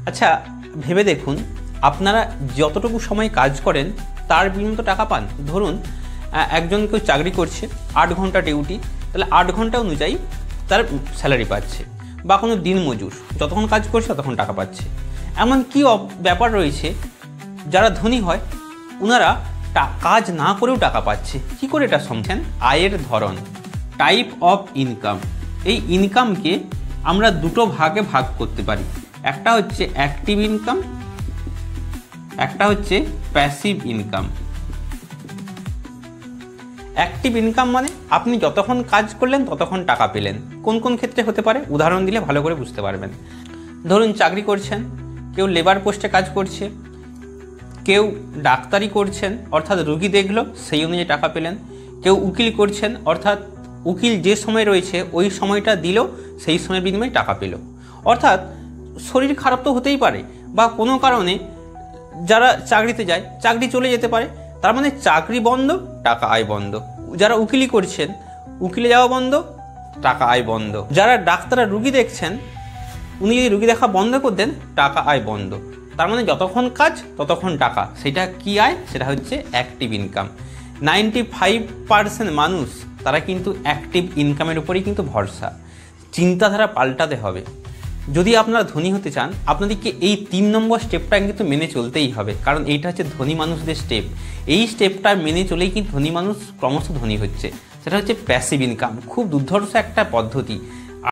আচ্ছা ভেবে দেখুন, আপনারা যতটুকু সময় কাজ করেন তার বিনিময়ে তো টাকা পান। ধরুন একজন কেউ চাকরি করছে, 8 ঘন্টা ডিউটি, তাহলে 8 ঘন্টা অনুযায়ী তার স্যালারি পাচ্ছে। বা কোনো দিনমজুর যতক্ষণ কাজ করছে ততক্ষণ টাকা পাচ্ছে। এমন কি ব্যাপার রয়েছে যারা ধনী হয় ওনারা কাজ না করেও টাকা পাচ্ছে। কি করে এটা সম্ভব? আয়ের ধরন, টাইপ অফ ইনকাম। এই ইনকামকে আমরা দুটো ভাগে ভাগ করতে পারি। একটা হচ্ছে অ্যাক্টিভ ইনকাম, একটা হচ্ছে প্যাসিভ ইনকাম। অ্যাক্টিভ ইনকাম মানে আপনি যতক্ষণ কাজ করলেন ততক্ষণ টাকা পেলেন। কোন কোন ক্ষেত্রে হতে পারে উদাহরণ দিলে ভালো করে বুঝতে পারবেন। ধরুন চাকরি করছেন, কেউ লেবার পোস্টে কাজ করছে, কেউ ডাক্তারি করছেন অর্থাৎ রুগী দেখলো সেই অনুযায়ী টাকা পেলেন, কেউ উকিল করছেন অর্থাৎ উকিল যে সময় রয়েছে ওই সময়টা দিল, সেই সময়ের বিনিময়ে টাকা পেল। অর্থাৎ শরীর খারাপ তো হতেই পারে, বা কোনো কারণে যারা চাকরিতে যায় চাকরি চলে যেতে পারে, তার মানে চাকরি বন্ধ, টাকা আয় বন্ধ। যারা উকিলি করছেন উকিলে যাওয়া বন্ধ, টাকা আয় বন্ধ। যারা ডাক্তাররা রুগী দেখছেন উনি যদি রুগী দেখা বন্ধ করে দেন টাকা আয় বন্ধ। তার মানে যতক্ষণ কাজ ততক্ষণ টাকা, সেটা কি আয়? সেটা হচ্ছে অ্যাক্টিভ ইনকাম। 95% মানুষ তারা কিন্তু অ্যাক্টিভ ইনকামের উপরেই কিন্তু ভরসা। চিন্তাধারা পাল্টাতে হবে। যদি আপনারা ধনী হতে চান আপনাদেরকে এই 3 নম্বর স্টেপটা কিন্তু মেনে চলতেই হবে, কারণ এইটা হচ্ছে ধনী মানুষদের স্টেপ। এই স্টেপটা মেনে চলেই কিন্তু ধনী মানুষ ক্রমশ ধনী হচ্ছে। সেটা হচ্ছে প্যাসিভ ইনকাম। খুব দুর্ধর্ষ একটা পদ্ধতি